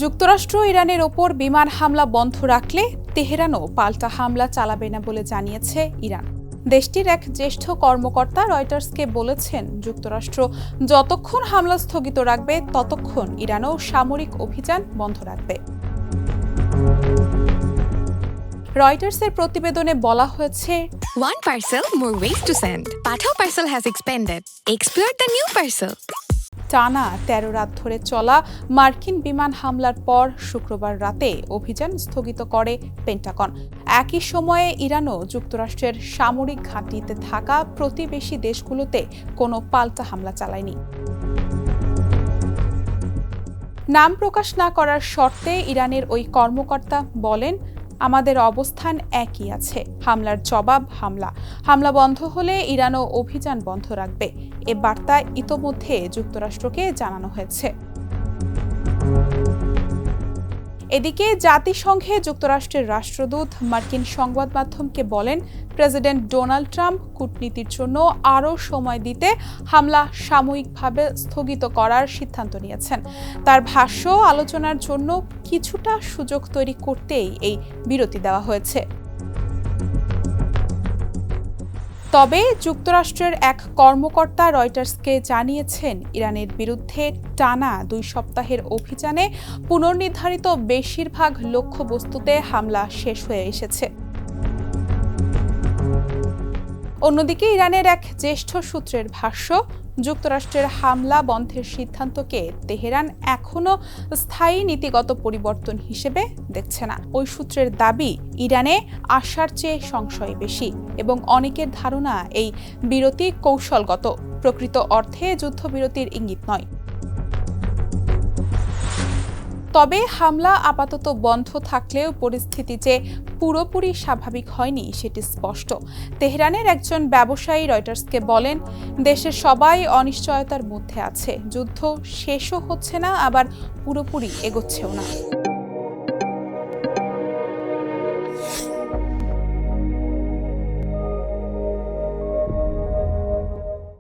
যুক্তরাষ্ট্র ইরানের ওপর বিমান হামলা বন্ধ রাখলে তেহরানও পাল্টা হামলা চালাবে না বলে জানিয়েছে ইরান। দেশটির এক জ্যেষ্ঠ কর্মকর্তা রয়টার্সকে বলেছেন, যুক্তরাষ্ট্র যতক্ষণ হামলা স্থগিত রাখবে ততক্ষণ ইরানও সামরিক অভিযান বন্ধ রাখবে। রয়টার্সের প্রতিবেদনে বলা হয়েছে, One parcel, more ways to send. Pathao parcel has expanded. Explore the new parcel. টানা ১৩ রাত ধরে চলা মার্কিন বিমান হামলার পর শুক্রবার রাতে অভিযান স্থগিত করে পেন্টাগন। একই সময়ে ইরানও যুক্তরাষ্ট্রের সামরিক ঘাঁটিতে থাকা প্রতিবেশী দেশগুলোতে কোনো পাল্টা হামলা চালায়নি। নাম প্রকাশ না করার শর্তে ইরানের ওই কর্মকর্তা বলেন, আমাদের অবস্থান একই আছে। হামলার জবাব হামলা। হামলা বন্ধ হলে ইরানও অভিযান বন্ধ রাখবে। এ বার্তা ইতোমধ্যে যুক্তরাষ্ট্রকে জানানো হয়েছে। এদিকে জাতিসংঘে যুক্তরাষ্ট্রের রাষ্ট্রদূত মার্কিন সংবাদ মাধ্যমকে বলেন, প্রেসিডেন্ট ডোনাল্ড ট্রাম্প কূটনীতির জন্য আরও সময় দিতে হামলা সাময়িকভাবে স্থগিত করার সিদ্ধান্ত নিয়েছেন। তার ভাষ্য, আলোচনার জন্য কিছুটা সুযোগ তৈরি করতেই এই বিরতি দেওয়া হয়েছে। তবে যুক্তরাষ্ট্রের এক কর্মকর্তা রয়টার্সকে জানিয়েছেন, ইরানের বিরুদ্ধে টানা ২ সপ্তাহের অভিযানে পুনর্নির্ধারিত বেশিরভাগ লক্ষ্যবস্তুতে হামলা শেষ হয়ে এসেছে। অন্যদিকে ইরানের এক জ্যেষ্ঠ সূত্রের ভাষ্য, যুক্তরাষ্ট্রের হামলা বন্ধের সিদ্ধান্তকে তেহরান এখনও স্থায়ী নীতিগত পরিবর্তন হিসেবে দেখছে না। ওই সূত্রের দাবি, ইরানে আশার চেয়ে সংশয় বেশি এবং অনেকের ধারণা এই বিরতি কৌশলগত, প্রকৃত অর্থে যুদ্ধবিরতির ইঙ্গিত নয়। তবে হামলা আপাতত বন্ধ থাকলেও পরিস্থিতি যে পুরোপুরি স্বাভাবিক হয়নি সেটি স্পষ্ট। তেহরানের একজন ব্যবসায়ী রয়টার্সকে বলেন, দেশের সবাই অনিশ্চয়তার মধ্যে আছে। যুদ্ধ শেষও হচ্ছে না, আবার পুরোপুরি এগোচ্ছেও না।